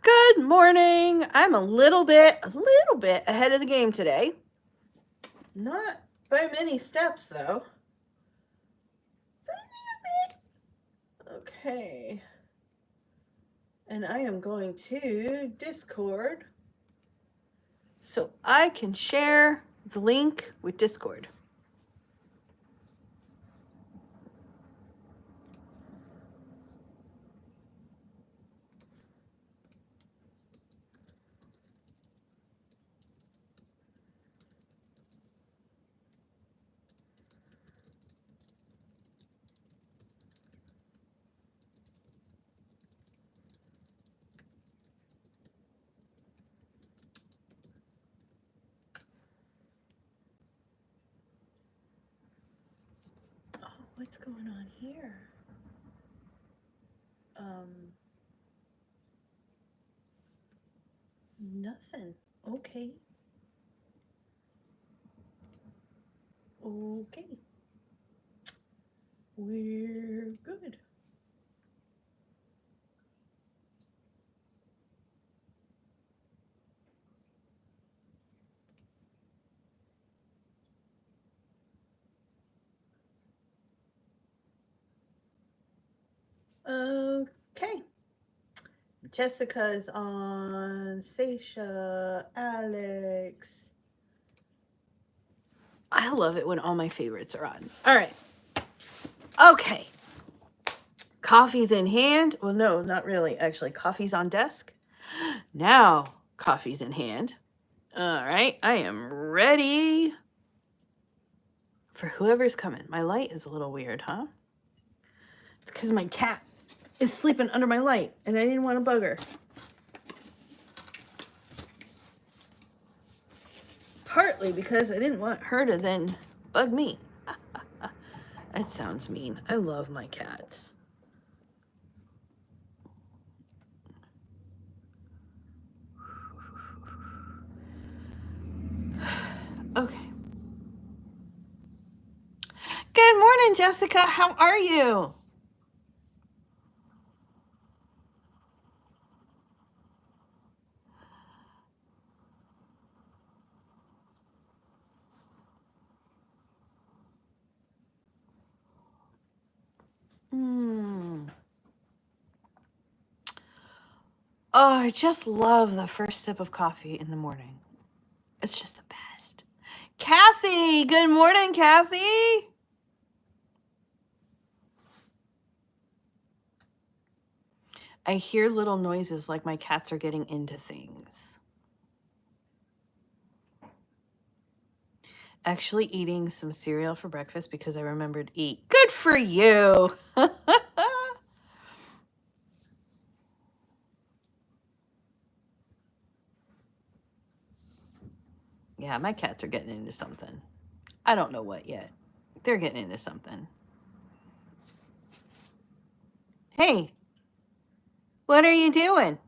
Good morning. I'm a little bit ahead of the game today. Not by many steps though. Okay. And I am going to Discord so I can share the link with Discord. Oh, what's going on here? Nothing. Okay. Okay. We're good. Okay. Jessica's on, Seisha, Alex. I love it when all my favorites are on. All right. Okay. Coffee's in hand. Well, no, not really. Actually, coffee's on desk. Now, coffee's in hand. All right. I am ready for whoever's coming. My light is a little weird, huh? It's because my cat is sleeping under my light and I didn't want to bug her. Partly because I didn't want her to then bug me. That sounds mean. I love my cats. Okay. Good morning, Jessica. How are you? Oh, I just love the first sip of coffee in the morning. It's just the best. Kathy, good morning, Kathy. I hear little noises like my cats are getting into things. Actually eating some cereal for breakfast because I remembered to eat. Good for you. Yeah, my cats are getting into something. I don't know what yet. They're getting into something. Hey, what are you doing?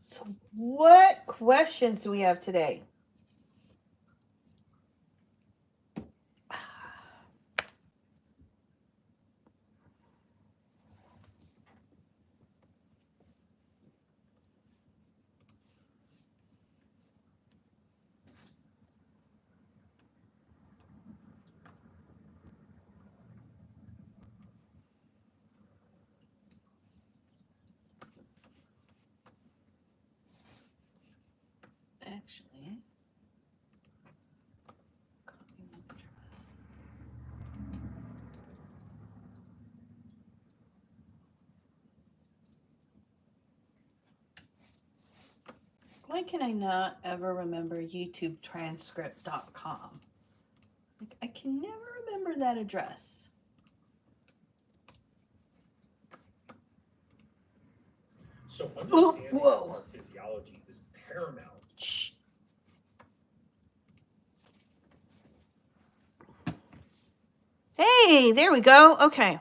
So what questions do we have today? Why can I not ever remember YouTubetranscript.com? Like, I can never remember that address. So understanding our physiology is paramount. Shh. Hey, there we go. Okay.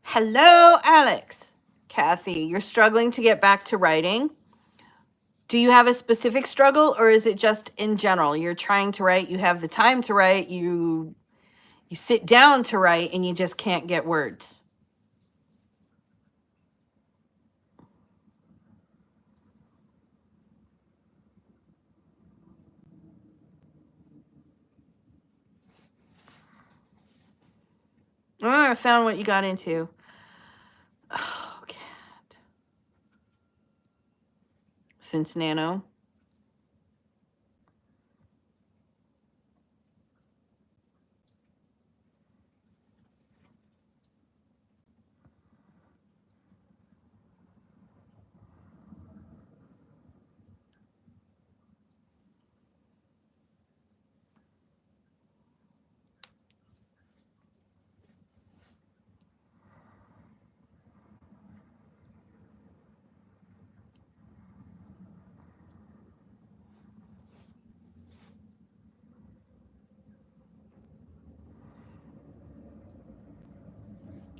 Hello, Alex. Kathy, you're struggling to get back to writing. Do you have a specific struggle, or is it just in general? You're trying to write, you have the time to write, you sit down to write, and you just can't get words. Oh, I found what you got into. Oh, cat. Since Nano.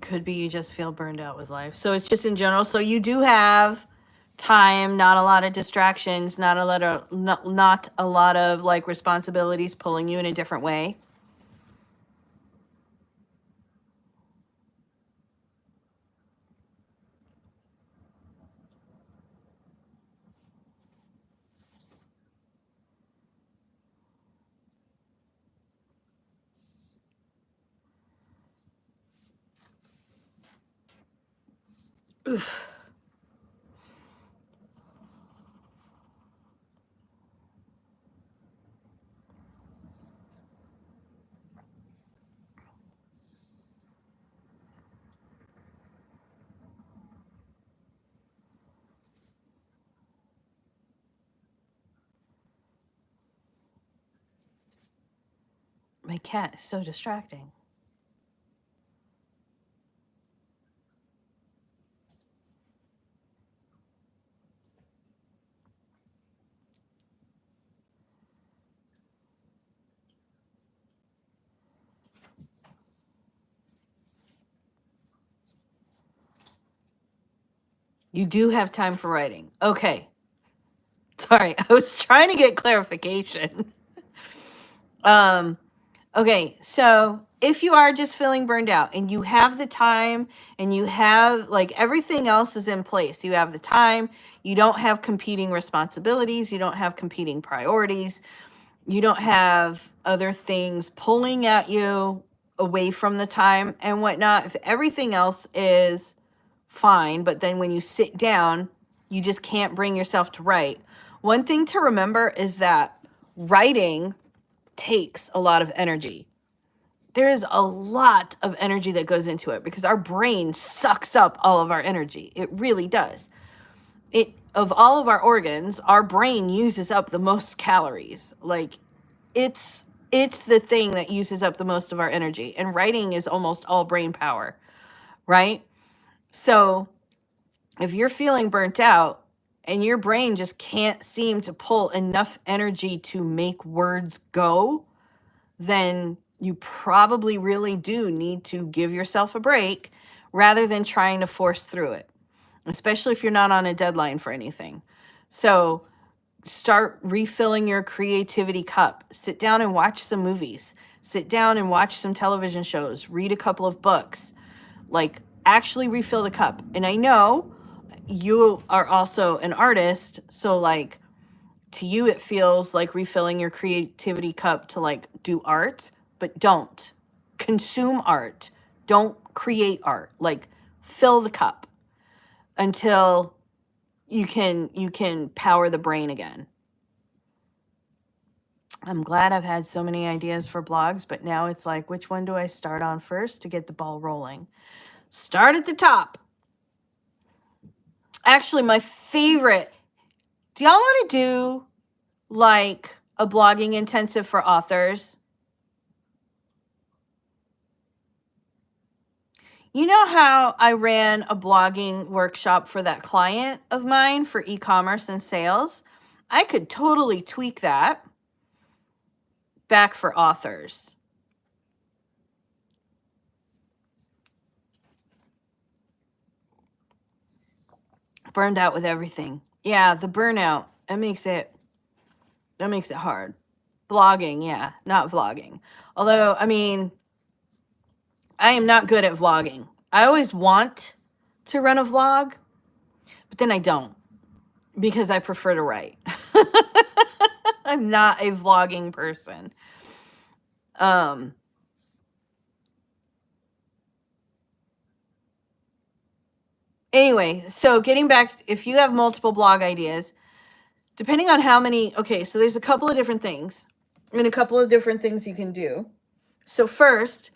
Could be you just feel burned out with life. So it's just in general. So you do have time, not a lot of distractions, not a lot of like responsibilities pulling you in a different way. Oof. My cat is so distracting. You do have time for writing. Okay. Sorry, I was trying to get clarification. Okay, so if you are just feeling burned out and you have the time and you have like everything else is in place, you have the time, you don't have competing responsibilities, you don't have competing priorities, you don't have other things pulling at you away from the time and whatnot. If everything else is fine, but then when you sit down, you just can't bring yourself to write. One thing to remember is that writing takes a lot of energy. There is a lot of energy that goes into it because our brain sucks up all of our energy. It really does. It of all of our organs, our brain uses up the most calories. Like it's the thing that uses up the most of our energy, and writing is almost all brain power, right? So if you're feeling burnt out and your brain just can't seem to pull enough energy to make words go, then you probably really do need to give yourself a break rather than trying to force through it, especially if you're not on a deadline for anything. So start refilling your creativity cup. Sit down and watch some movies. Sit down and watch some television shows. Read a couple of books. Like, actually refill the cup. And I know you are also an artist, so like to you it feels like refilling your creativity cup to like do art, but don't consume art. Don't create art. Like, fill the cup until you can power the brain again. I'm glad I've had so many ideas for blogs, but now it's like, which one do I start on first to get the ball rolling? Start at the top. Actually, my favorite Do y'all want to do like a blogging intensive for authors? You know how I ran a blogging workshop for that client of mine for e-commerce and sales? I could totally tweak that back for authors. Burned out with everything. Yeah, the burnout, that makes it hard. Blogging, yeah, not vlogging. Although, I mean, I am not good at vlogging. I always want to run a vlog, but then I don't because I prefer to write. I'm not a vlogging person. Anyway, so getting back, if you have multiple blog ideas, depending on how many, okay, so there's a couple of different things and a couple of different things you can do. So first,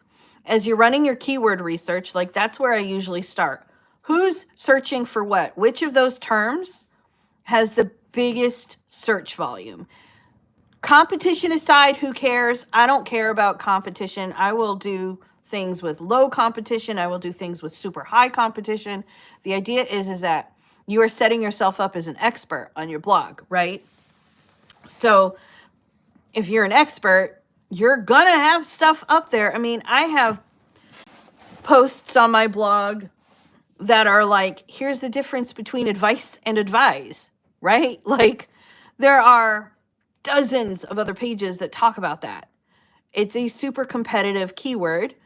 as you're running your keyword research, like that's where I usually start. Who's searching for what? Which of those terms has the biggest search volume? Competition aside, who cares? I don't care about competition. I will do things with low competition. I will do things with super high competition. The idea is that you are setting yourself up as an expert on your blog, right? So if you're an expert, you're gonna have stuff up there. I mean, I have posts on my blog that are like, here's the difference between advice and advise, right? Like there are dozens of other pages that talk about that. It's a super competitive keyword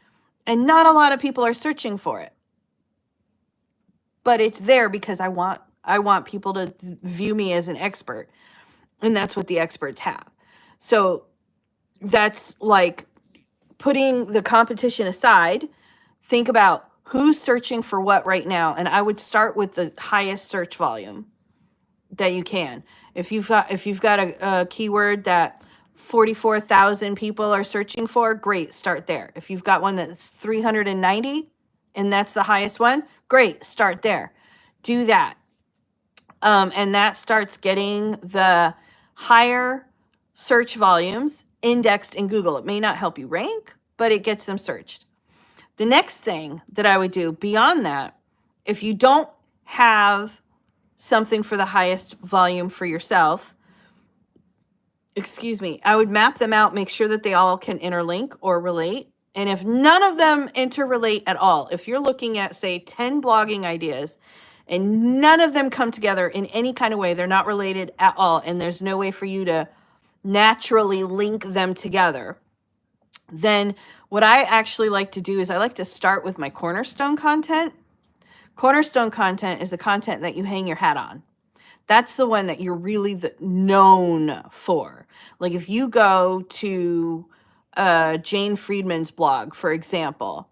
and not a lot of people are searching for it. But it's there because I want people to view me as an expert. And that's what the experts have. So that's like putting the competition aside, think about who's searching for what right now. And I would start with the highest search volume that you can. If you've got a keyword that 44,000 people are searching for, great, start there. If you've got one that's 390 and that's the highest one, great, start there. Do that. And that starts getting the higher search volumes indexed in Google. It may not help you rank, but it gets them searched. The next thing that I would do beyond that, if you don't have something for the highest volume for yourself, I would map them out, make sure that they all can interlink or relate. And if none of them interrelate at all, if you're looking at, say, 10 blogging ideas and none of them come together in any kind of way, they're not related at all, and there's no way for you to naturally link them together, then what I actually like to do is I like to start with my cornerstone content. Cornerstone content is the content that you hang your hat on. That's the one that you're really known for. Like if you go to Jane Friedman's blog, for example,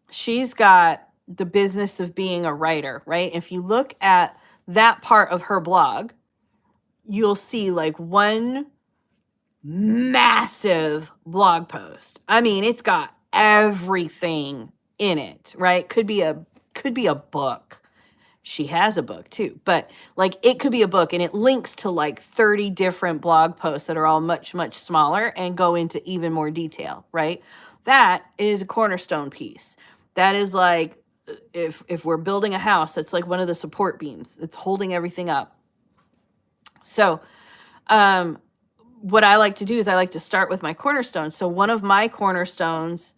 she's got the business of being a writer, right? If you look at that part of her blog, you'll see like one massive blog post. I mean, it's got everything in it, right? Could be a book. She has a book too, but like it could be a book and it links to like 30 different blog posts that are all much, much smaller and go into even more detail, right? That is a cornerstone piece. That is like, if we're building a house, that's like one of the support beams. It's holding everything up. So, what I like to do is I like to start with my cornerstones. So one of my cornerstones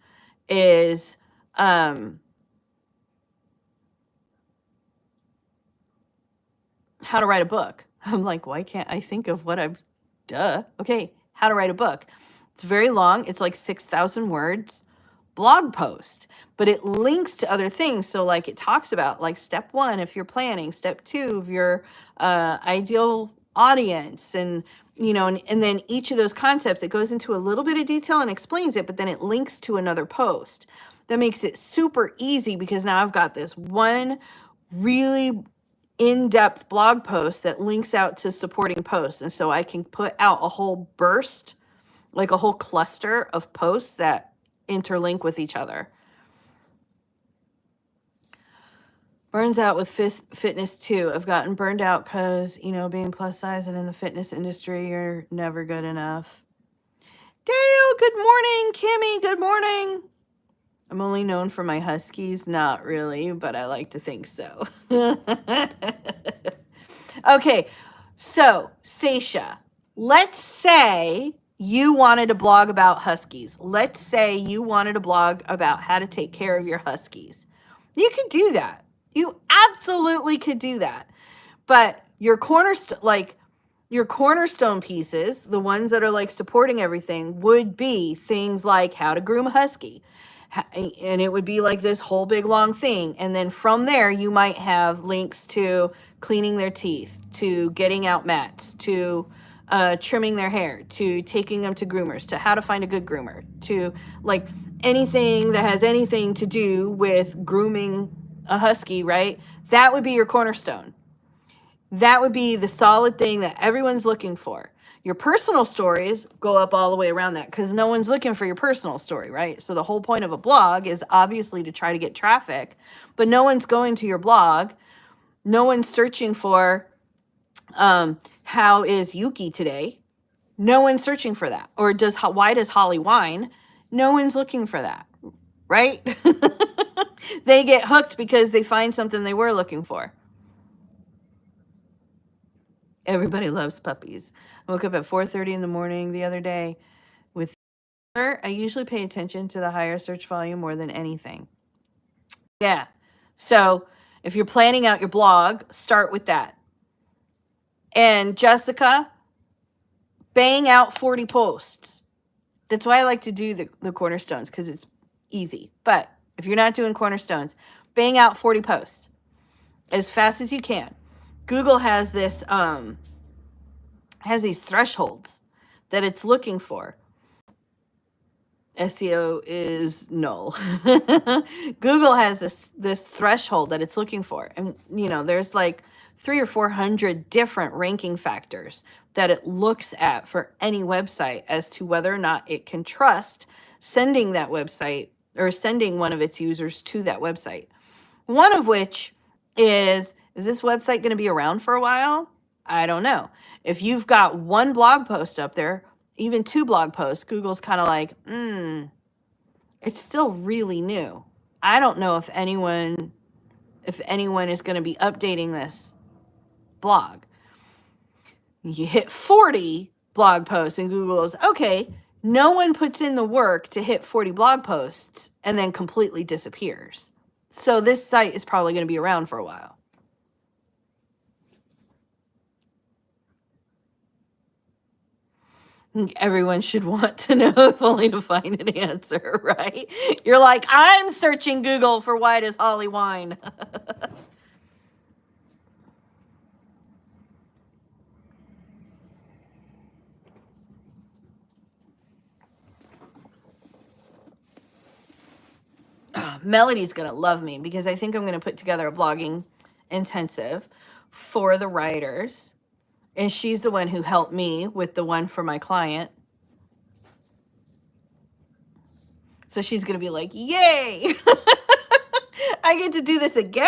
is, how to write a book. I'm like, why can't I think of what I'm, okay, how to write a book. It's very long. It's like 6,000 words blog post, but it links to other things. So like it talks about like step 1, if you're planning, step 2 of your ideal audience, and and then each of those concepts, it goes into a little bit of detail and explains it, but then it links to another post. That makes it super easy because now I've got this one really in-depth blog post that links out to supporting posts. And so I can put out a whole burst, like a whole cluster of posts that interlink with each other. Burns out with fitness too. I've gotten burned out because, being plus size and in the fitness industry, you're never good enough. Dale, good morning. Kimmy, good morning. I'm only known for my huskies. Not really, but I like to think so. Okay, so Seisha, let's say you wanted to blog about huskies. Let's say you wanted to blog about how to take care of your huskies. You could do that. You absolutely could do that. But your cornerstone pieces, the ones that are like supporting everything, would be things like how to groom a husky. And it would be like this whole big long thing. And then from there, you might have links to cleaning their teeth, to getting out mats, to trimming their hair, to taking them to groomers, to how to find a good groomer, to like anything that has anything to do with grooming a husky, right? That would be your cornerstone. That would be the solid thing that everyone's looking for. Your personal stories go up all the way around that because no one's looking for your personal story, right? So the whole point of a blog is obviously to try to get traffic, but no one's going to your blog. No one's searching for how is Yuki today? No one's searching for that. Or why does Holly whine? No one's looking for that, right? They get hooked because they find something they were looking for. Everybody loves puppies. I woke up at 4:30 in the morning the other day with her. I usually pay attention to the higher search volume more than anything. Yeah. So if you're planning out your blog, start with that. And Jessica, bang out 40 posts. That's why I like to do the cornerstones, because it's easy. But if you're not doing cornerstones, bang out 40 posts as fast as you can. Google has this has these thresholds that it's looking for. SEO is null. Google has this threshold that it's looking for, and there's like 300 or 400 different ranking factors that it looks at for any website as to whether or not it can trust sending that website or sending one of its users to that website. One of which is this website going to be around for a while? I don't know. If you've got one blog post up there, even 2 blog posts, Google's kind of like, it's still really new. I don't know if anyone is going to be updating this blog. You hit 40 blog posts and Google goes, okay, no one puts in the work to hit 40 blog posts and then completely disappears. So this site is probably going to be around for a while. Everyone should want to know, if only to find an answer, right? You're like, I'm searching Google for why does Holly whine? Melody's going to love me because I think I'm going to put together a blogging intensive for the writers. And she's the one who helped me with the one for my client. So she's going to be like, yay! I get to do this again?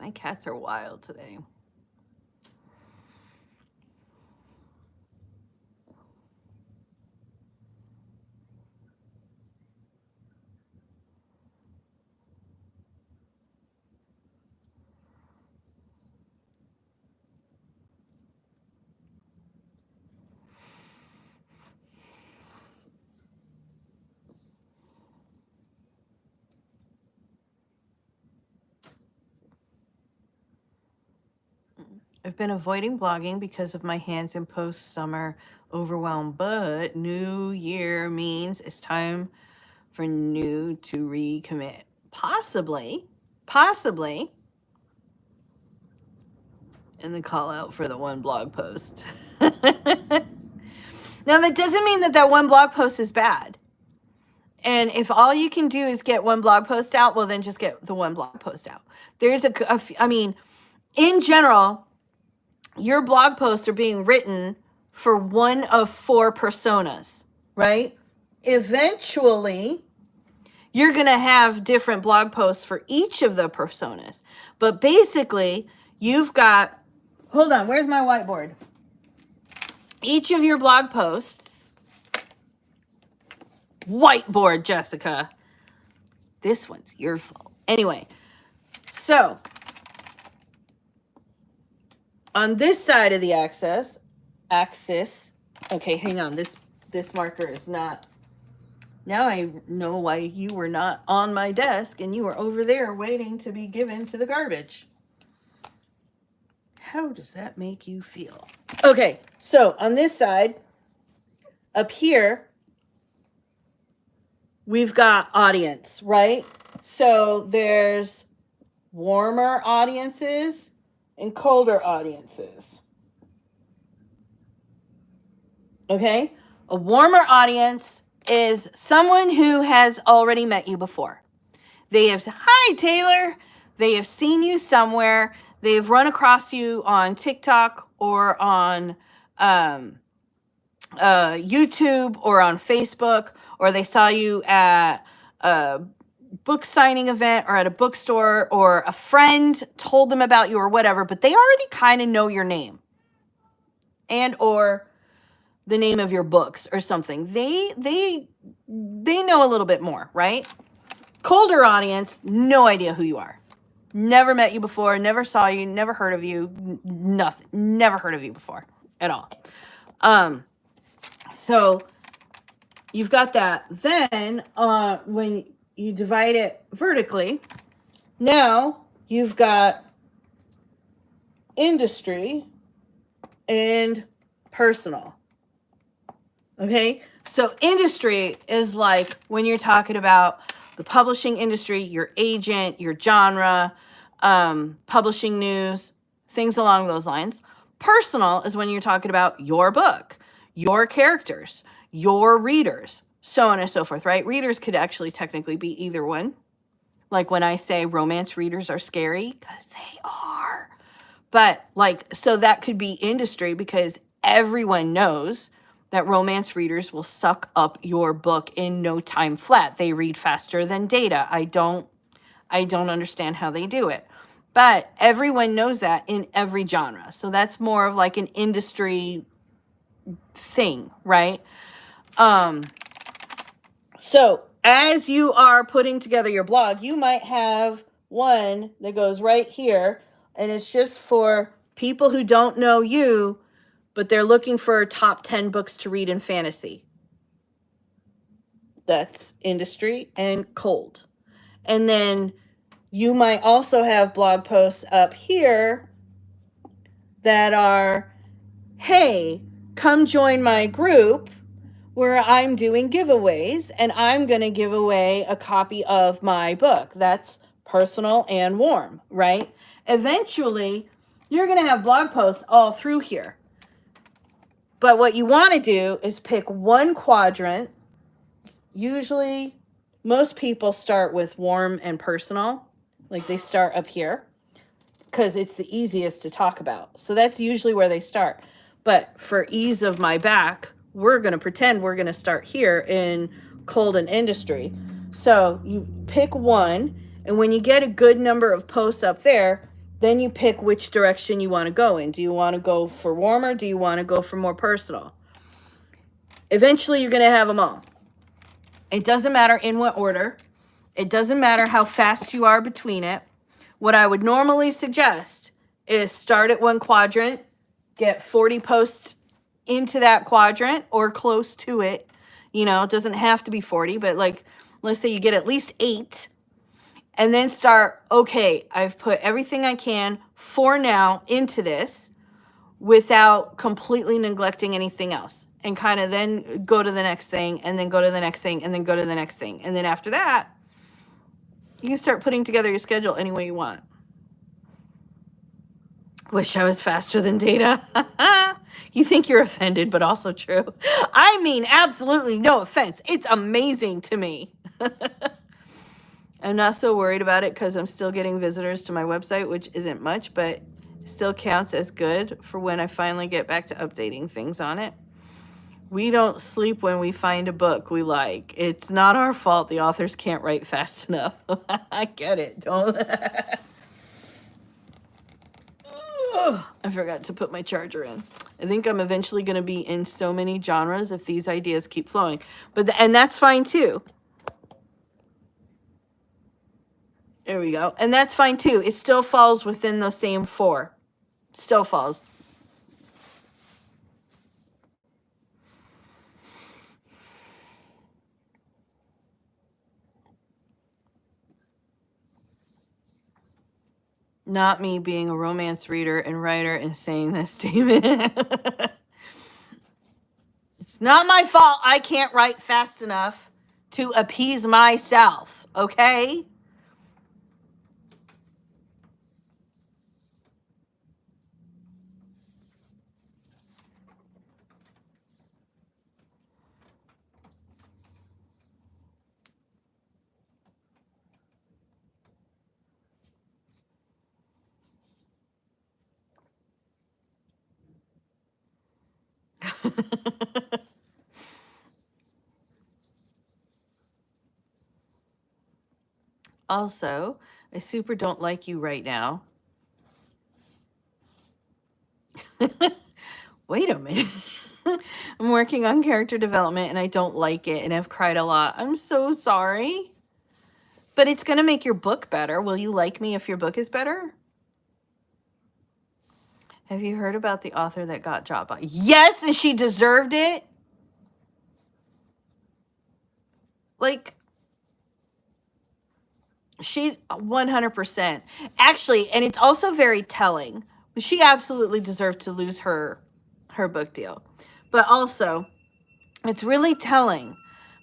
My cats are wild today. I've been avoiding blogging because of my hands in post-summer overwhelm, but new year means it's time for new to recommit. Possibly. And the call out for the one blog post. Now, that doesn't mean that one blog post is bad. And if all you can do is get one blog post out, well, then just get the one blog post out. There's I mean, in general, your blog posts are being written for one of 4 personas, right? Eventually, you're going to have different blog posts for each of the personas. But basically, you've got, hold on, where's my whiteboard? Each of your blog posts, whiteboard, Jessica. This one's your fault. Anyway, so on this side of the axis, okay, hang on, this marker is not, now I know why you were not on my desk and you were over there waiting to be given to the garbage. How does that make you feel? Okay, so on this side, up here, we've got audience, right? So there's warmer audiences and colder audiences. Okay? A warmer audience is someone who has already met you before. They have, hi, Taylor. They have seen you somewhere. They've run across you on TikTok or on YouTube or on Facebook, or they saw you at a book signing event or at a bookstore, or a friend told them about you or whatever, but they already kind of know your name and or the name of your books or something. They know a little bit more, right? Colder audience, no idea who you are. Never met you before, never saw you, never heard of you, nothing. Never heard of you before at all. So you've got that. Then when you divide it vertically, now you've got industry and personal. Okay, so industry is like when you're talking about the publishing industry, your agent, your genre, publishing news, things along those lines. Personal is when you're talking about your book, your characters, your readers, so on and so forth, right? Readers could actually technically be either one. Like when I say romance readers are scary, because they are. But like, so that could be industry, because everyone knows that romance readers will suck up your book in no time flat. They read faster than data. I don't understand how they do it. But everyone knows that in every genre. So that's more of like an industry thing, right? So as you are putting together your blog, you might have one that goes right here, and it's just for people who don't know you, but they're looking for top 10 books to read in fantasy. That's industry and cold. And then you might also have blog posts up here that are, hey, come join my group where I'm doing giveaways, and I'm going to give away a copy of my book. That's personal and warm, right? Eventually, you're going to have blog posts all through here. But what you want to do is pick one quadrant. Usually, most people start with warm and personal. Like they start up here because it's the easiest to talk about. So that's usually where they start. But for ease of my back, we're going to pretend we're going to start here in cold and industry. So you pick one, and when you get a good number of posts up there, then you pick which direction you want to go in. Do you want to go for warmer? Do you want to go for more personal? Eventually, you're going to have them all. It doesn't matter in what order. It doesn't matter how fast you are between it. What I would normally suggest is start at one quadrant, get 40 posts into that quadrant or close to it. You know, it doesn't have to be 40, but like, let's say you get at least 8. And then start, okay, I've put everything I can for now into this without completely neglecting anything else. And kind of then go to the next thing, and then go to the next thing, and then go to the next thing. And then after that, you can start putting together your schedule any way you want. Wish I was faster than Data. You think you're offended, but also true. I mean, absolutely no offense. It's amazing to me. I'm not so worried about it because I'm still getting visitors to my website, which isn't much, but still counts as good for when I finally get back to updating things on it. We don't sleep when we find a book we like. It's not our fault the authors can't write fast enough. I get it. Don't. I forgot to put my charger in. I think I'm eventually going to be in so many genres if these ideas keep flowing. And that's fine too. There we go. And that's fine too. It still falls within those same 4. Still falls. Not me being a romance reader and writer and saying this statement. It's not my fault I can't write fast enough to appease myself, okay? Also, I super don't like you right now. Wait a minute. I'm working on character development and I don't like it and I've cried a lot. I'm so sorry. But it's going to make your book better. Will you like me if your book is better? Have you heard about the author that got dropped by? Yes, and she deserved it. Like, she 100%. Actually, and it's also very telling. She absolutely deserved to lose her book deal. But also, it's really telling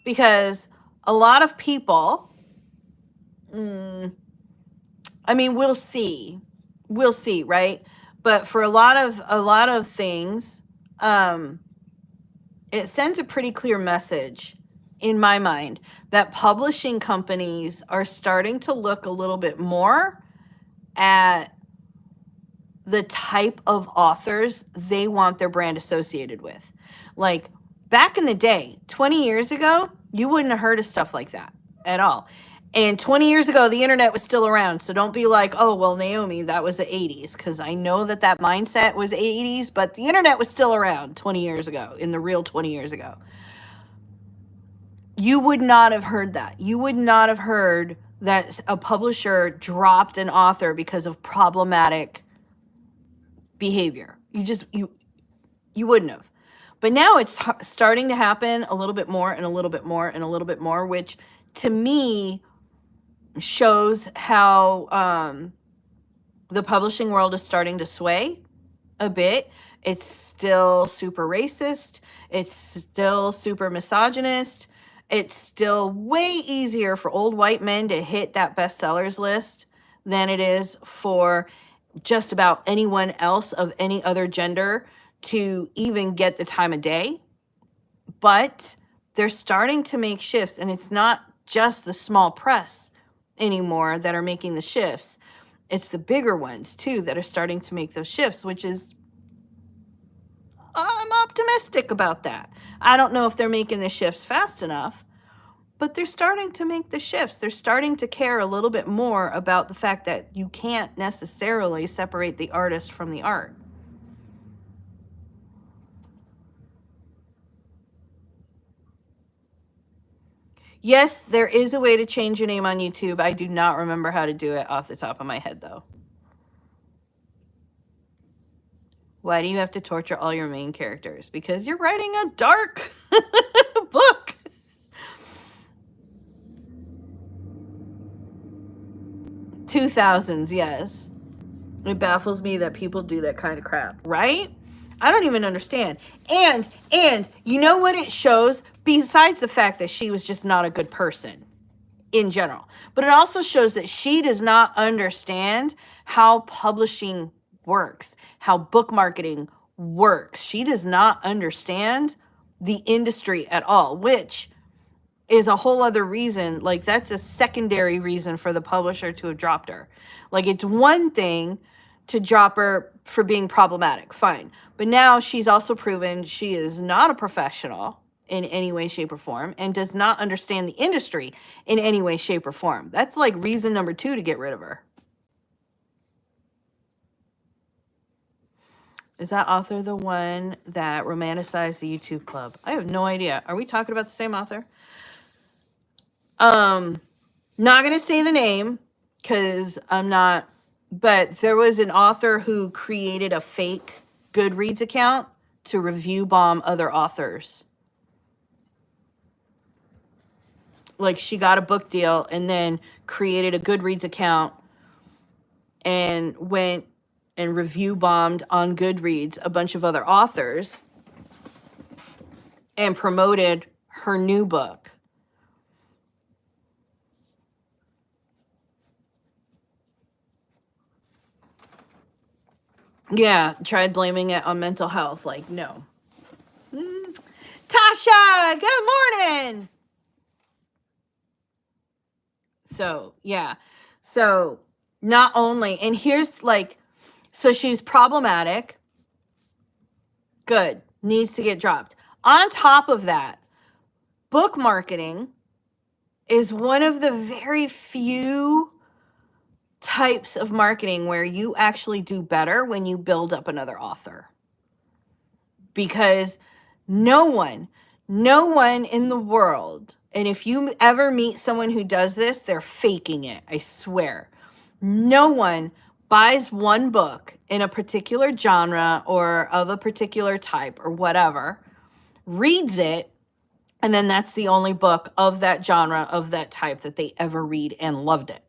because a lot of people, I mean, we'll see, right? But for a lot of things, it sends a pretty clear message in my mind that publishing companies are starting to look a little bit more at the type of authors they want their brand associated with. Like back in the day, 20 years ago, you wouldn't have heard of stuff like that at all. And 20 years ago, the internet was still around. So don't be like, oh, well, Naomi, that was the 80s. Because I know that mindset was 80s, but the internet was still around 20 years ago, in the real 20 years ago. You would not have heard that. You would not have heard that a publisher dropped an author because of problematic behavior. You wouldn't have. But now it's starting to happen a little bit more and a little bit more and a little bit more, which to me shows how the publishing world is starting to sway a bit. It's still super racist. It's still super misogynist. It's still way easier for old white men to hit that bestsellers list than it is for just about anyone else of any other gender to even get the time of day. But they're starting to make shifts, and it's not just the small press anymore that are making the shifts. It's the bigger ones too that are starting to make those shifts, which is, I'm optimistic about that. I don't know if they're making the shifts fast enough, but they're starting to make the shifts. They're starting to care a little bit more about the fact that you can't necessarily separate the artist from the art. Yes, there is a way to change your name on YouTube. I do not remember how to do it off the top of my head, though. Why do you have to torture all your main characters? Because you're writing a dark book. $2,000s, yes. It baffles me that people do that kind of crap, right? I don't even understand. And you know what it shows? Besides the fact that she was just not a good person in general, but it also shows that she does not understand how publishing works, how book marketing works. She does not understand the industry at all, which is a whole other reason. Like, that's a secondary reason for the publisher to have dropped her. Like, it's one thing to drop her for being problematic, fine. But now she's also proven she is not a professional in any way, shape, or form, and does not understand the industry in any way, shape, or form. That's like reason number 2 to get rid of her. Is that author the one that romanticized the YouTube club? I have no idea. Are we talking about the same author? Not going to say the name because I'm not, but there was an author who created a fake Goodreads account to review bomb other authors. Like, she got a book deal and then created a Goodreads account and went and review bombed on Goodreads a bunch of other authors and promoted her new book. Yeah, tried blaming it on mental health. Like, no. Tasha, good morning. So, yeah. So, not only, and here's like, so she's problematic. Good. Needs to get dropped. On top of that, book marketing is one of the very few types of marketing where you actually do better when you build up another author. Because no one in the world, and if you ever meet someone who does this, they're faking it, I swear. No one buys one book in a particular genre or of a particular type or whatever, reads it, and then that's the only book of that genre, of that type that they ever read and loved it.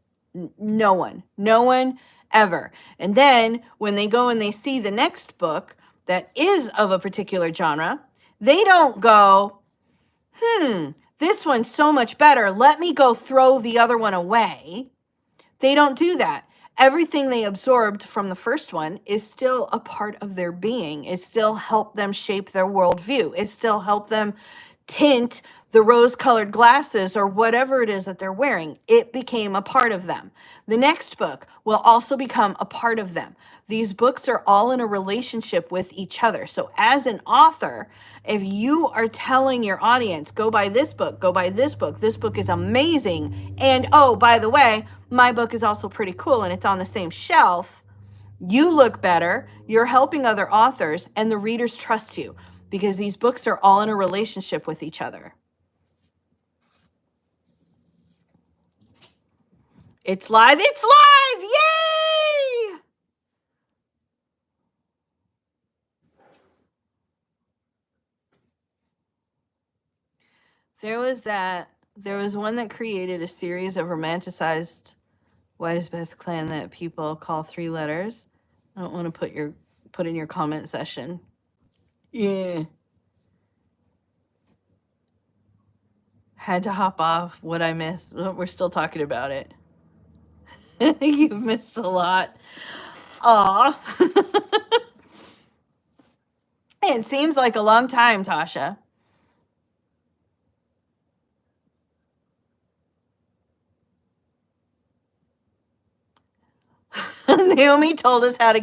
No one ever. And then when they go and they see the next book that is of a particular genre, they don't go, this one's so much better, let me go throw the other one away. They don't do that. Everything they absorbed from the first one is still a part of their being. It still helped them shape their worldview. It still helped them tint the rose-colored glasses or whatever it is that they're wearing. It became a part of them. The next book will also become a part of them. These books are all in a relationship with each other. So as an author, if you are telling your audience, go buy this book is amazing, and oh, by the way, my book is also pretty cool and it's on the same shelf, you look better, you're helping other authors, and the readers trust you because these books are all in a relationship with each other. It's live! Yay! There was one that created a series of romanticized whitest best clan that people call 3 letters. I don't want to put in your comment section. Yeah. Had to hop off. What I missed. We're still talking about it. You've missed a lot. Aw. It seems like a long time, Tasha. Naomi told us how to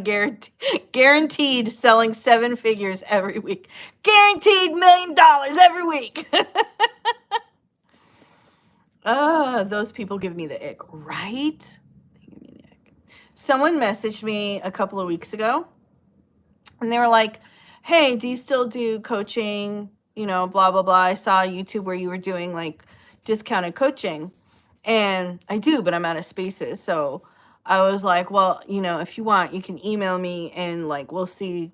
guaranteed selling 7 figures every week. Guaranteed $1 million every week. Those people give me the ick, right? They give me the ick. Someone messaged me a couple of weeks ago, and they were like, hey, do you still do coaching? You know, blah, blah, blah. I saw YouTube where you were doing like discounted coaching. And I do, but I'm out of spaces. So I was like, well, you know, if you want, you can email me and like, we'll see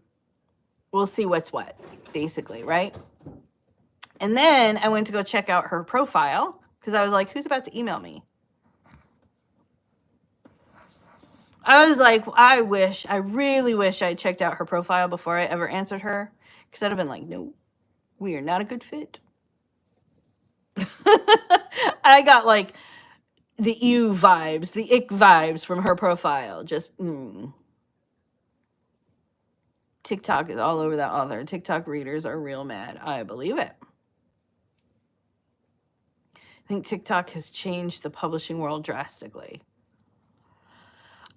what's what, basically, right? And then I went to go check out her profile because I was like, who's about to email me? I was like, I really wish I checked out her profile before I ever answered her, because I'd have been like, no, we are not a good fit. I got like the ew vibes, the ick vibes from her profile. Just, TikTok is all over that author. TikTok readers are real mad. I believe it. I think TikTok has changed the publishing world drastically.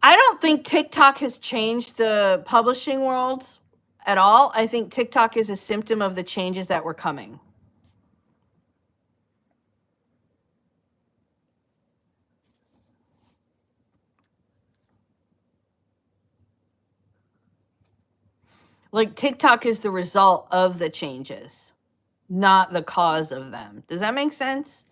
I don't think TikTok has changed the publishing world at all. I think TikTok is a symptom of the changes that were coming. Like TikTok is the result of the changes, not the cause of them. Does that make sense?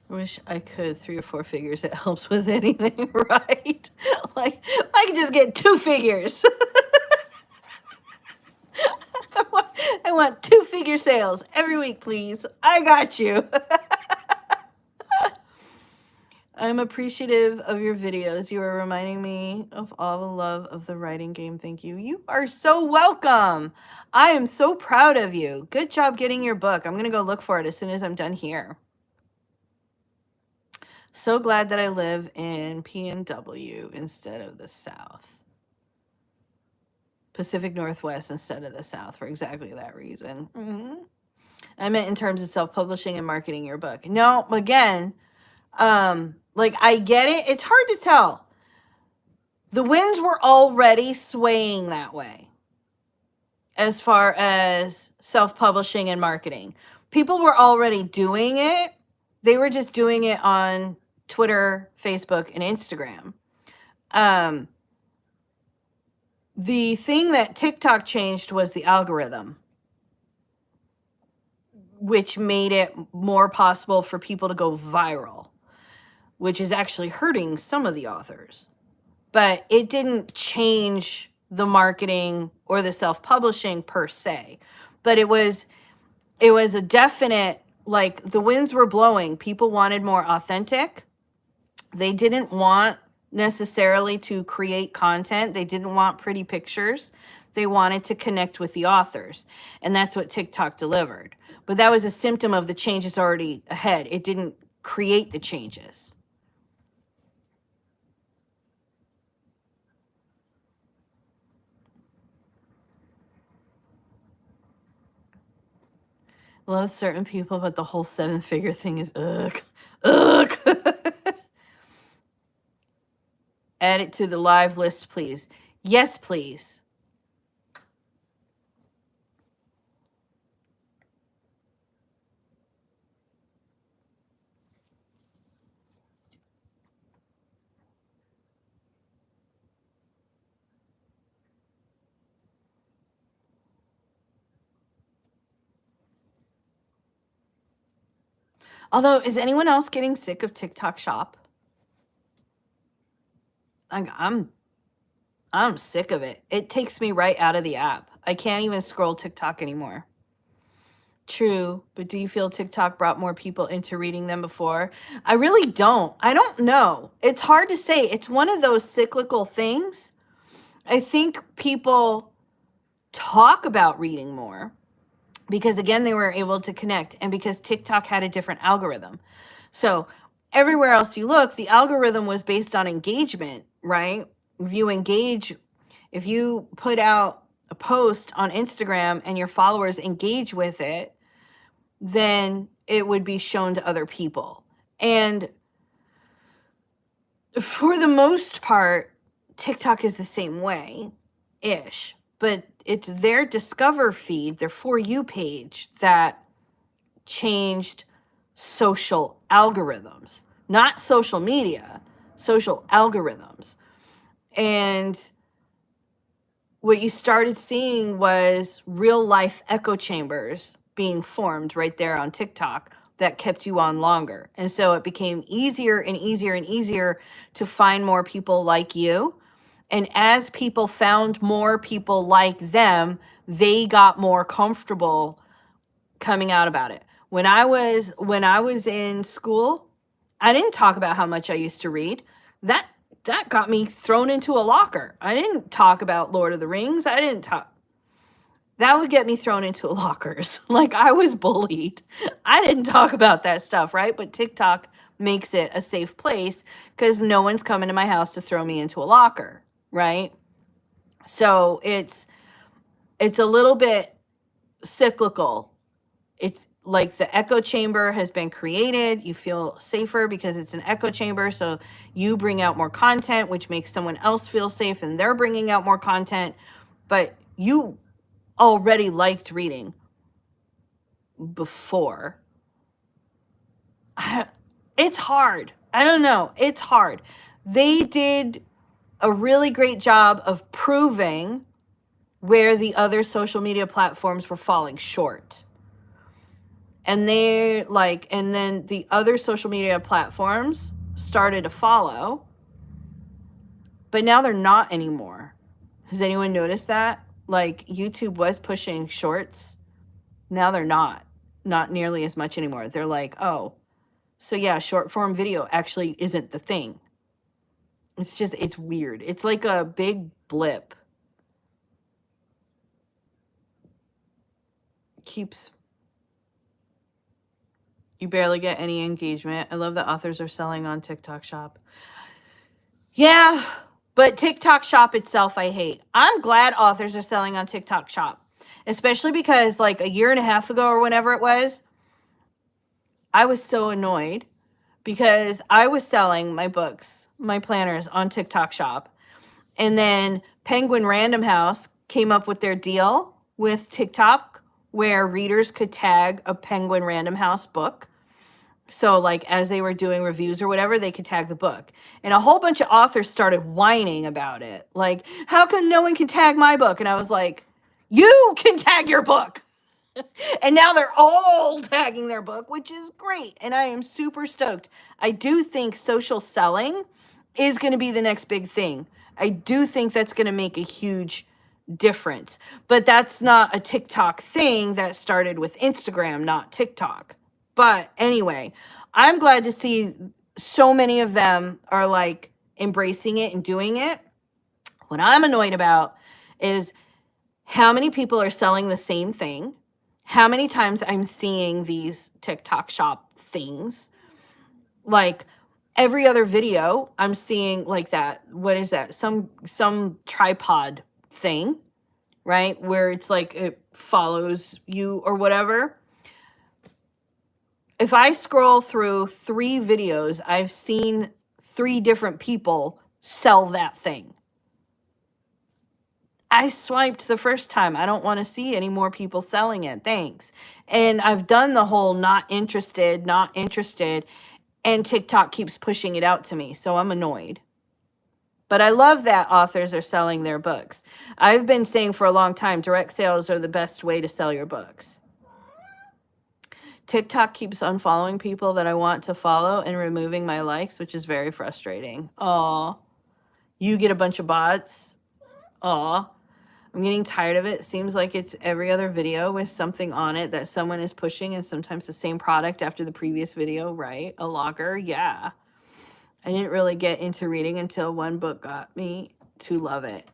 I wish I could 3 or 4 figures. It helps with anything, right? Like I can just get 2 figures. I want 2-figure sales every week, please. I got you. I'm appreciative of your videos. You are reminding me of all the love of the writing game. Thank you. You are so welcome. I am so proud of you. Good job getting your book. I'm going to go look for it as soon as I'm done here. So glad that I live in PNW instead of the South. Pacific Northwest instead of the South for exactly that reason. I meant in terms of self-publishing and marketing your book. No, again, like I get it. It's hard to tell. The winds were already swaying that way as far as self-publishing and marketing. People were already doing it. They were just doing it on Twitter, Facebook, and Instagram. The thing that TikTok changed was the algorithm, which made it more possible for people to go viral, which is actually hurting some of the authors. But it didn't change the marketing or the self-publishing per se. But it was a definite, like the winds were blowing. People wanted more authentic. They didn't want necessarily to create content. They didn't want pretty pictures. They wanted to connect with the authors. And that's what TikTok delivered. But that was a symptom of the changes already ahead. It didn't create the changes. Love certain people, but the whole 7-figure thing is ugh. Add it to the live list, please. Yes, please. Although, is anyone else getting sick of TikTok Shop? I'm sick of it. It takes me right out of the app. I can't even scroll TikTok anymore. True, but do you feel TikTok brought more people into reading than before? I really don't. I don't know. It's hard to say. It's one of those cyclical things. I think people talk about reading more because, again, they were able to connect and because TikTok had a different algorithm. So everywhere else you look, the algorithm was based on engagement, right? If you put out a post on Instagram and your followers engage with it, then it would be shown to other people. And for the most part, TikTok is the same way-ish, but it's their Discover feed, their For You page that changed social algorithms, not social media, social algorithms. And what you started seeing was real life echo chambers being formed right there on TikTok that kept you on longer. And so it became easier and easier and easier to find more people like you. And as people found more people like them, they got more comfortable coming out about it. When I was in school, I didn't talk about how much I used to read. That got me thrown into a locker. I didn't talk about Lord of the Rings. I didn't talk. that would get me thrown into lockers. Like, I was bullied. I didn't talk about that stuff, right? But TikTok makes it a safe place because no one's coming to my house to throw me into a locker, right? So it's a little bit cyclical. It's like the echo chamber has been created. You feel safer because it's an echo chamber. So you bring out more content, which makes someone else feel safe, and they're bringing out more content. But you already liked reading before. It's hard. I don't know. It's hard. They did a really great job of proving where the other social media platforms were falling short. And and then the other social media platforms started to follow, but now they're not anymore. Has anyone noticed that? Like, YouTube was pushing shorts. Now they're not nearly as much anymore. They're like, oh, so yeah, short form video actually isn't the thing. It's weird. It's like a big blip. You barely get any engagement. I love that authors are selling on TikTok Shop. Yeah, but TikTok Shop itself, I hate. I'm glad authors are selling on TikTok Shop, especially because like a year and a half ago or whenever it was, I was so annoyed because I was selling my books, my planners on TikTok Shop. And then Penguin Random House came up with their deal with TikTok where readers could tag a Penguin Random House book. So, like, as they were doing reviews or whatever, they could tag the book. And a whole bunch of authors started whining about it. Like, how come no one can tag my book? And I was like, you can tag your book. And now they're all tagging their book, which is great. And I am super stoked. I do think social selling is going to be the next big thing. I do think that's going to make a huge difference. But that's not a TikTok thing. That started with Instagram, not TikTok. But anyway, I'm glad to see so many of them are like embracing it and doing it. What I'm annoyed about is how many people are selling the same thing, how many times I'm seeing these TikTok Shop things. Like, every other video I'm seeing like that. What is that? Some tripod thing, right? Where it's like it follows you or whatever. If I scroll through 3 videos, I've seen 3 different people sell that thing. I swiped the first time. I don't want to see any more people selling it. Thanks. And I've done the whole not interested, and TikTok keeps pushing it out to me. So I'm annoyed. But I love that authors are selling their books. I've been saying for a long time, direct sales are the best way to sell your books. TikTok keeps unfollowing people that I want to follow and removing my likes, which is very frustrating. Aw. You get a bunch of bots. Aw. I'm getting tired of it. Seems like it's every other video with something on it that someone is pushing, and sometimes the same product after the previous video, right? A locker. Yeah. I didn't really get into reading until one book got me to love it.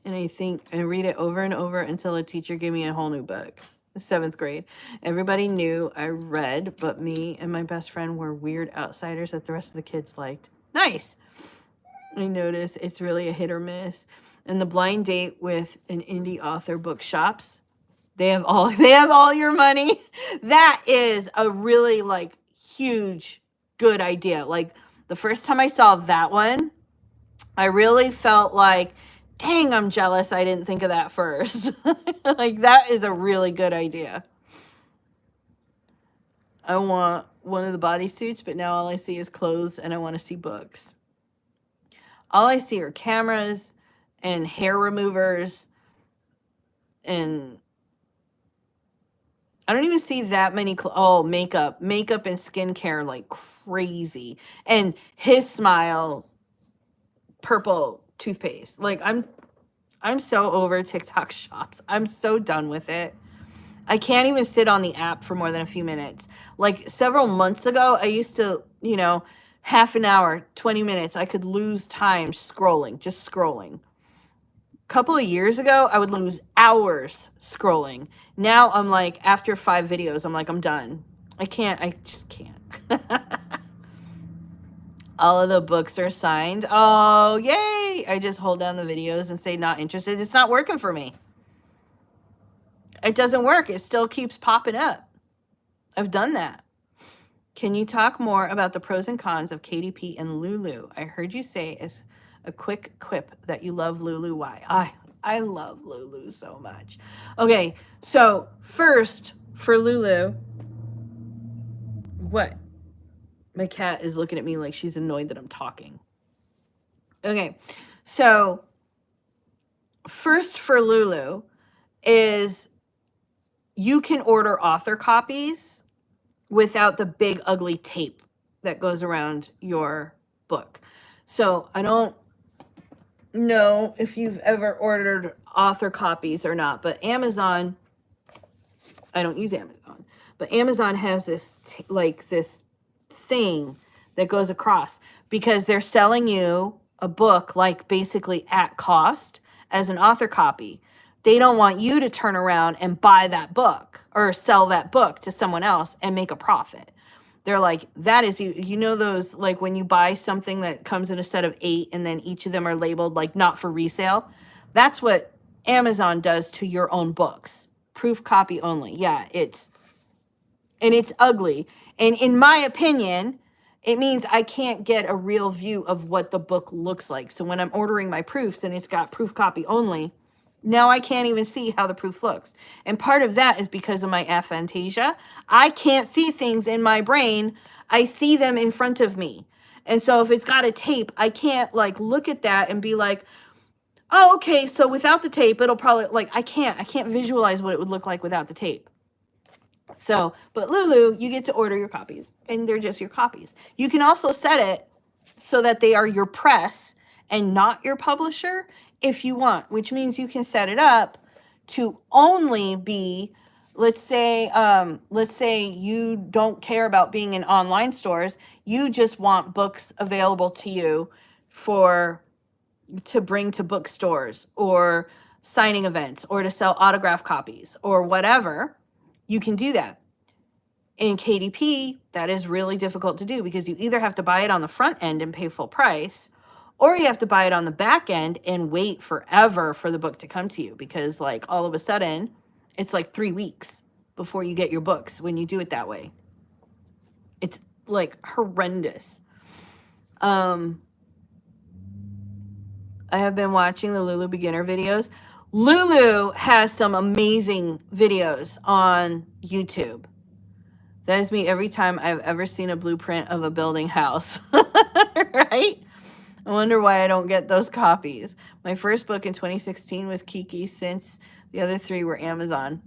And I read it over and over until a teacher gave me a whole new book. 7th grade. Everybody knew I read, but me and my best friend were weird outsiders that the rest of the kids liked. Nice. I notice it's really a hit or miss. And the blind date with an indie author bookshops, they have all your money. That is a really like huge good idea. Like, the first time I saw that one, I really felt like, dang, I'm jealous I didn't think of that first. Like, that is a really good idea. I want one of the bodysuits, but now all I see is clothes and I want to see books. All I see are cameras and hair removers, and I don't even see that many makeup and skincare like crazy. And his smile purple toothpaste. Like, I'm so over TikTok shops. I'm so done with it. I can't even sit on the app for more than a few minutes. Like, several months ago, I used to, half an hour, 20 minutes, I could lose time scrolling, just scrolling. couple of years ago, I would lose hours scrolling. Now I'm like, after 5 videos, I'm like, I'm done. I just can't. All of the books are signed. Oh, yay. I just hold down the videos and say not interested. It's not working for me. It doesn't work. It still keeps popping up. I've done that. Can you talk more about the pros and cons of KDP and Lulu? I heard you say as a quick quip that you love Lulu. Why? I love Lulu so much. Okay, so first for Lulu, what? My cat is looking at me like she's annoyed that I'm talking. Okay, so first for Lulu is you can order author copies without the big ugly tape that goes around your book. So I don't know if you've ever ordered author copies or not, but Amazon, I don't use Amazon, but Amazon has this this thing that goes across because they're selling you a book like basically at cost as an author copy. They don't want you to turn around and buy that book or sell that book to someone else and make a profit. They're like, that is, you know, those, like when you buy something that comes in a set of 8 and then each of them are labeled like not for resale. That's what Amazon does to your own books. Proof copy only. Yeah, it's ugly. And in my opinion, it means I can't get a real view of what the book looks like. So when I'm ordering my proofs and it's got proof copy only, now I can't even see how the proof looks. And part of that is because of my aphantasia. I can't see things in my brain. I see them in front of me. And so if it's got a tape, I can't like look at that and be like, oh, okay, so without the tape, it'll probably like, I can't visualize what it would look like without the tape. So, but Lulu, you get to order your copies and they're just your copies. You can also set it so that they are your press and not your publisher if you want, which means you can set it up to only be, let's say you don't care about being in online stores. You just want books available to you to bring to bookstores or signing events or to sell autograph copies or whatever. You can do that. In KDP, that is really difficult to do because you either have to buy it on the front end and pay full price, or you have to buy it on the back end and wait forever for the book to come to you because like all of a sudden it's like 3 weeks before you get your books when you do it that way. It's like horrendous. I have been watching the Lulu beginner videos. Lulu has some amazing videos on YouTube. That is me every time I've ever seen a blueprint of a building house, right? I wonder why I don't get those copies. My first book in 2016 was Kiki, since the other 3 were Amazon.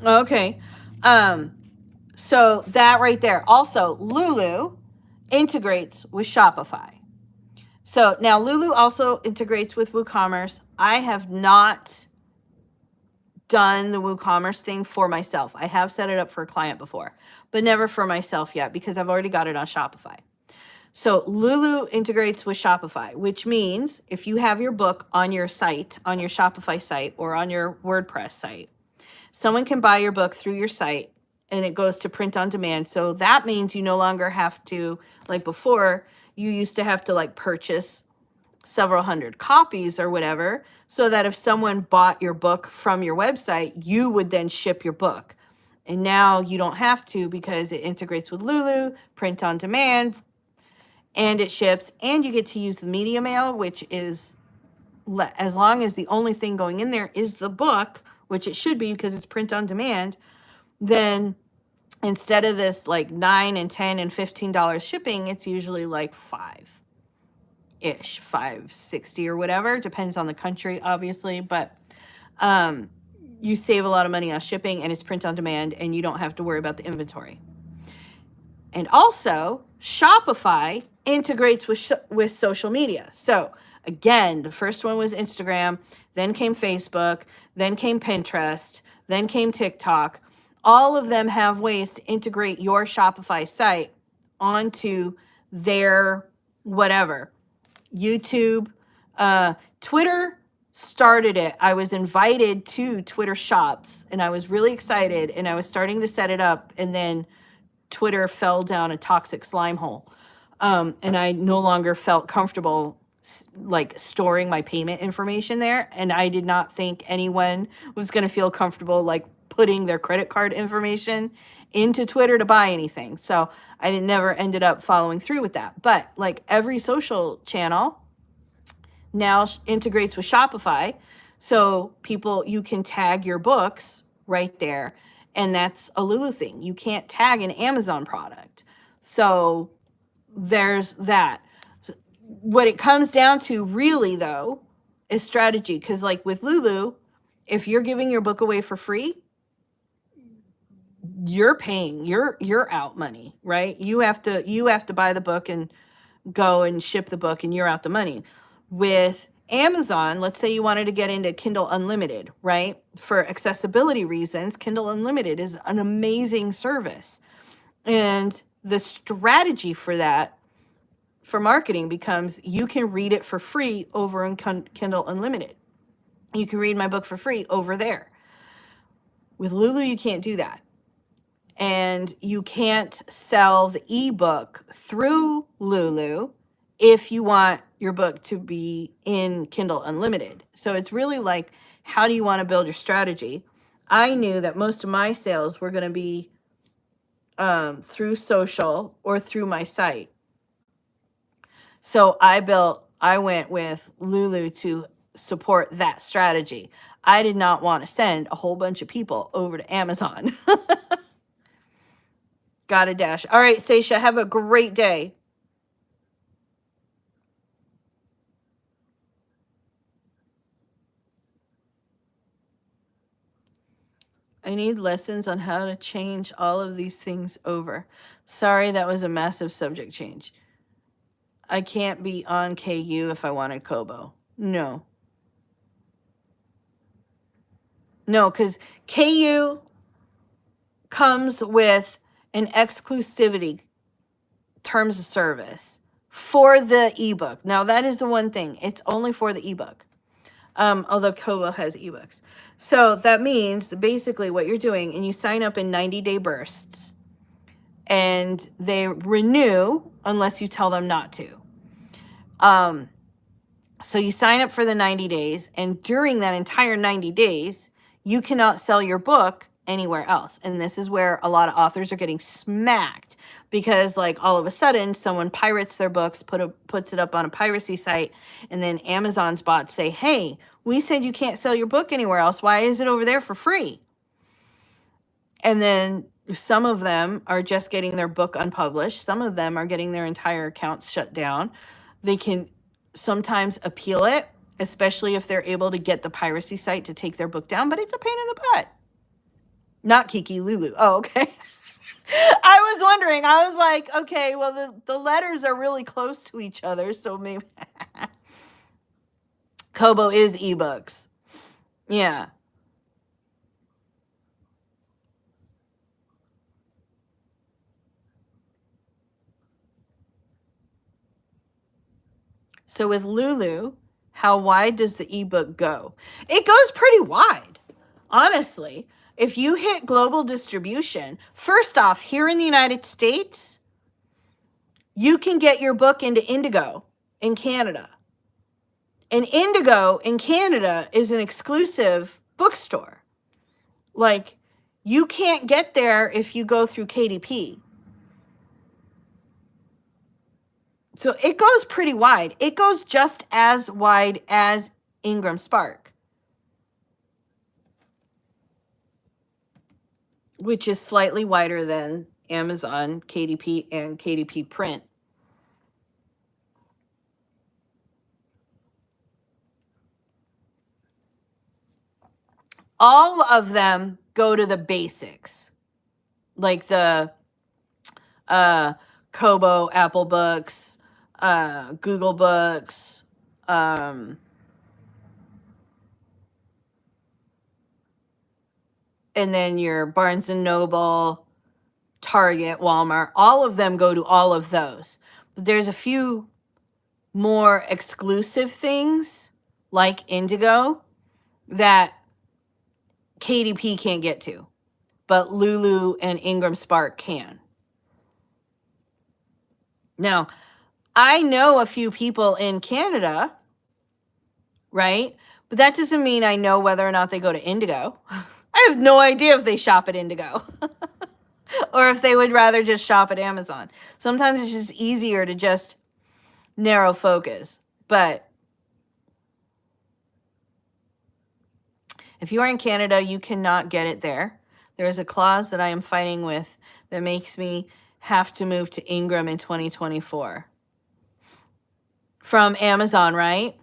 Okay. So that right there. Also, Lulu integrates with Shopify. So now Lulu also integrates with WooCommerce. I have not done the WooCommerce thing for myself. I have set it up for a client before, but never for myself yet because I've already got it on Shopify. So Lulu integrates with Shopify, which means if you have your book on your site, on your Shopify site or on your WordPress site, someone can buy your book through your site and it goes to print on demand. So that means you no longer have to, like before, you used to have to like purchase several hundred copies or whatever, so that if someone bought your book from your website, you would then ship your book. And now you don't have to because it integrates with Lulu, print on demand, and it ships, and you get to use the media mail, which is, as long as the only thing going in there is the book, which it should be because it's print on demand, then instead of this like $9 and $10 and $15 shipping, it's usually like $5-ish, $5.60 or whatever. Depends on the country, obviously, but you save a lot of money on shipping, and it's print on demand, and you don't have to worry about the inventory. And also, Shopify integrates with social media. So again, the first one was Instagram, then came Facebook, then came Pinterest, then came TikTok. All of them have ways to integrate your Shopify site onto their whatever, YouTube, Twitter started it. I was invited to Twitter shops and I was really excited and I was starting to set it up, and then Twitter fell down a toxic slime hole. And I no longer felt comfortable like storing my payment information there. And I did not think anyone was going to feel comfortable like putting their credit card information into Twitter to buy anything. So I never ended up following through with that. But like every social channel now integrates with Shopify. So you can tag your books right there. And that's a Lulu thing. You can't tag an Amazon product. So there's that. So what it comes down to really though is strategy. Because like with Lulu, if you're giving your book away for free, you're paying, you're out money, right? You have to buy the book and go and ship the book and you're out the money. With Amazon, let's say you wanted to get into Kindle Unlimited, right? For accessibility reasons, Kindle Unlimited is an amazing service. And the strategy for that, for marketing, becomes you can read it for free over in Kindle Unlimited. You can read my book for free over there. With Lulu, you can't do that. And you can't sell the ebook through Lulu if you want your book to be in Kindle Unlimited. So it's really like, how do you want to build your strategy? I knew that most of my sales were going to be through social or through my site. So I went with Lulu to support that strategy. I did not want to send a whole bunch of people over to Amazon. Got a dash. All right, Seisha, have a great day. I need lessons on how to change all of these things over. Sorry, that was a massive subject change. I can't be on KU if I wanted Kobo. No. No, because KU comes with an exclusivity terms of service for the ebook. Now, that is the one thing. It's only for the ebook. Although Kobo has ebooks. So that means basically what you're doing, and you sign up in 90-day bursts, and they renew unless you tell them not to. So you sign up for the 90 days, and during that entire 90 days, you cannot sell your book anywhere else. And this is where a lot of authors are getting smacked, because like all of a sudden someone pirates their books, puts it up on a piracy site, and then Amazon's bots say, hey, we said you can't sell your book anywhere else. Why is it over there for free? And then some of them are just getting their book unpublished. Some of them are getting their entire accounts shut down. They can sometimes appeal it, especially if they're able to get the piracy site to take their book down, but it's a pain in the butt. Not Kiki, Lulu. Oh, okay. I was wondering. I was like, okay, well, the letters are really close to each other, so maybe Kobo is ebooks. Yeah. So with Lulu, how wide does the ebook go? It goes pretty wide, honestly. If you hit global distribution, first off, here in the United States, you can get your book into Indigo in Canada. And Indigo in Canada is an exclusive bookstore. Like, you can't get there if you go through KDP. So it goes pretty wide. It goes just as wide as Ingram Spark, which is slightly wider than Amazon, KDP, and KDP Print. All of them go to the basics, like the Kobo, Apple Books, Google Books, and then your Barnes and Noble, Target, Walmart. All of them go to all of those. But there's a few more exclusive things, like Indigo that KDP can't get to, but Lulu and Ingram Spark can. Now, I know a few people in Canada, right? But that doesn't mean I know whether or not they go to Indigo. I have no idea if they shop at Indigo or if they would rather just shop at Amazon. Sometimes it's just easier to just narrow focus. But if you are in Canada, you cannot get it there. There is a clause that I am fighting with that makes me have to move to Ingram in 2024. From Amazon, right?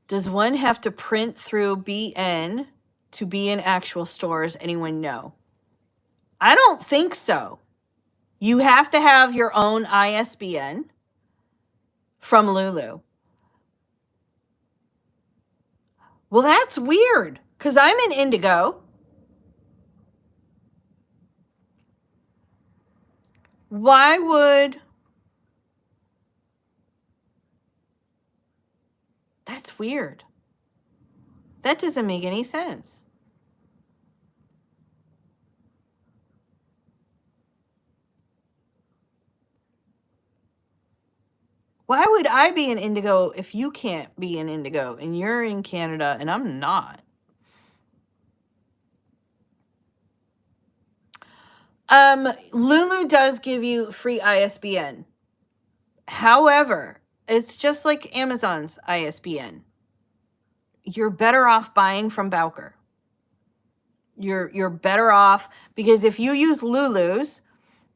Does one have to print through BN to be in actual stores? Anyone know? I don't think so. You have to have your own ISBN from Lulu. Well, that's weird because I'm in Indigo. Why would... That's weird. That doesn't make any sense. Why would I be in Indigo if you can't be in Indigo and you're in Canada and I'm not? Lulu does give you free ISBN. However, it's just like Amazon's ISBN. You're better off buying from Bowker. You're better off because if you use Lulu's,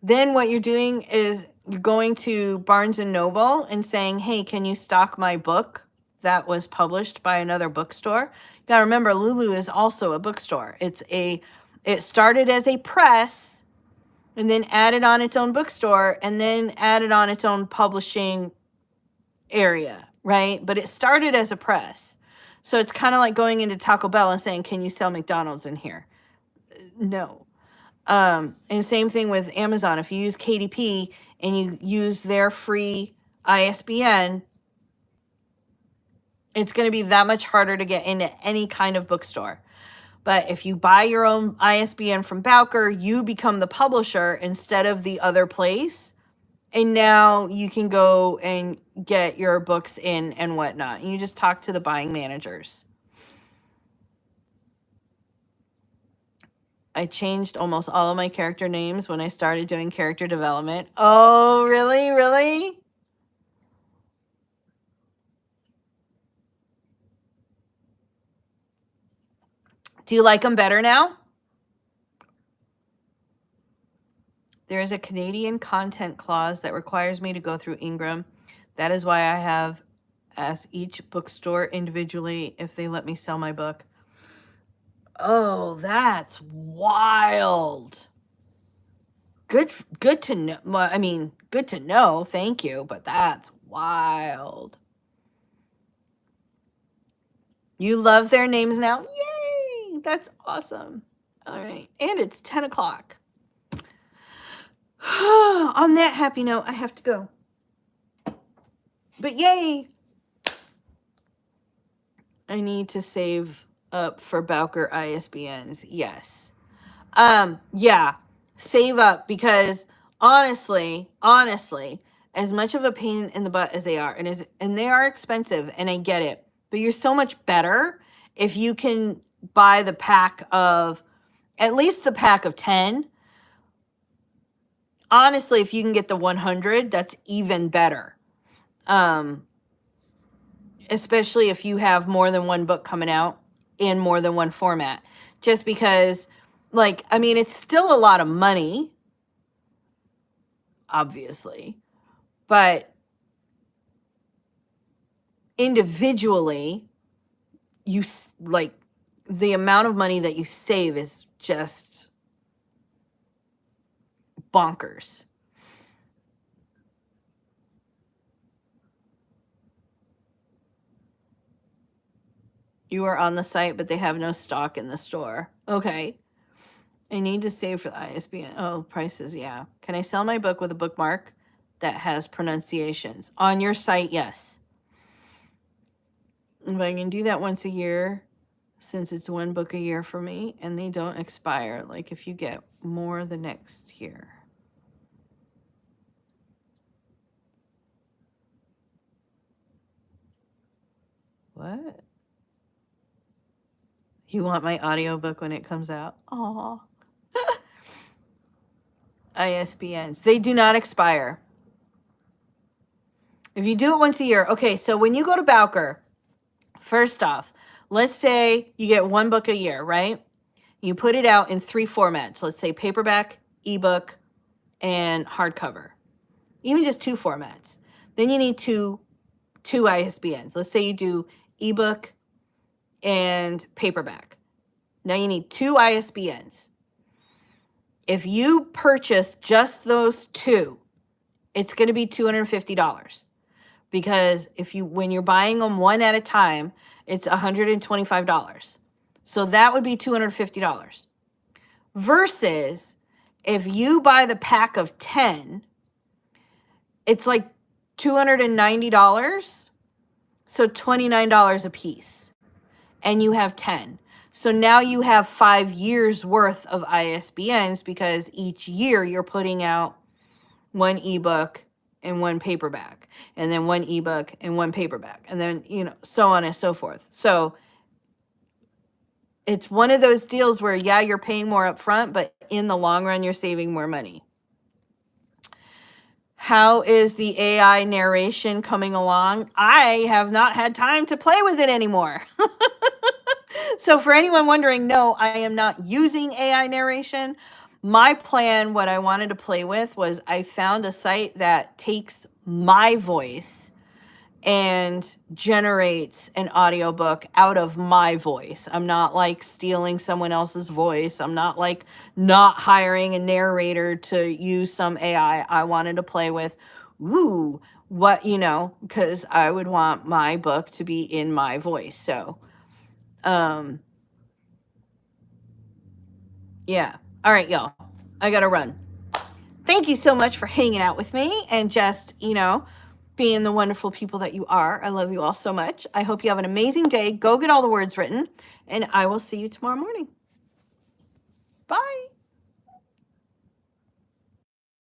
then what you're doing is you're going to Barnes and Noble and saying, "Hey, can you stock my book that was published by another bookstore?" You got to remember, Lulu is also a bookstore. It started as a press and then added on its own bookstore and then added on its own publishing area, right? But it started as a press. So it's kind of like going into Taco Bell and saying, "Can you sell McDonald's in here?" No. And same thing with Amazon. If you use KDP and you use their free ISBN, it's going to be that much harder to get into any kind of bookstore. But if you buy your own ISBN from Bowker, you become the publisher instead of the other place. And now you can go and get your books in and whatnot. And you just talk to the buying managers. I changed almost all of my character names when I started doing character development. Oh, really? Really? Do you like them better now? There is a Canadian content clause that requires me to go through Ingram. That is why I have asked each bookstore individually if they let me sell my book. Oh, that's wild. Good to know. Well, I mean, good to know. Thank you, but that's wild. You love their names now? Yay! That's awesome. All right. And it's 10 o'clock. On that happy note, I have to go. But yay! I need to save up for Bowker ISBNs. Yes. Yeah. Save up because honestly, as much of a pain in the butt as they are, and they are expensive, and I get it, but you're so much better if you can buy the pack of, at least the pack of 10. Honestly, if you can get the 100, that's even better. Especially if you have more than one book coming out in more than one format. Just because, like, I mean, it's still a lot of money, obviously, but individually, you, like, the amount of money that you save is just bonkers. You are on the site, but they have no stock in the store. Okay. I need to save for the ISBN. Oh, prices, yeah. Can I sell my book with a bookmark that has pronunciations? On your site, yes. If I can do that once a year, since it's one book a year for me, and they don't expire, like if you get more the next year. What? You want my audiobook when it comes out? Aw. ISBNs. They do not expire. If you do it once a year. Okay, so when you go to Bowker, first off, let's say you get one book a year, right? You put it out in 3 formats. Let's say paperback, ebook, and hardcover. Even just 2 formats. Then you need two ISBNs. Let's say you do ebook and paperback. Now you need 2 ISBNs. If you purchase just those 2, it's going to be $250. Because when you're buying them one at a time, it's $125. So that would be $250. Versus if you buy the pack of 10, it's like $290. So $29 a piece. And you have 10. So now you have 5 years worth of ISBNs, because each year you're putting out one ebook and one paperback, and then one ebook and one paperback, and then, so on and so forth. So it's one of those deals where, yeah, you're paying more up front, but in the long run, you're saving more money. How is the AI narration coming along? I have not had time to play with it anymore. So for anyone wondering, no, I am not using AI narration. My plan, what I wanted to play with, was I found a site that takes my voice and generates an audiobook out of my voice. I'm not like stealing someone else's voice. I'm not like not hiring a narrator to use some AI. I wanted to play with, because I would want my book to be in my voice. So, yeah. All right, y'all. I got to run. Thank you so much for hanging out with me and just, being the wonderful people that you are. I love you all so much. I hope you have an amazing day. Go get all the words written, and I will see you tomorrow morning. Bye.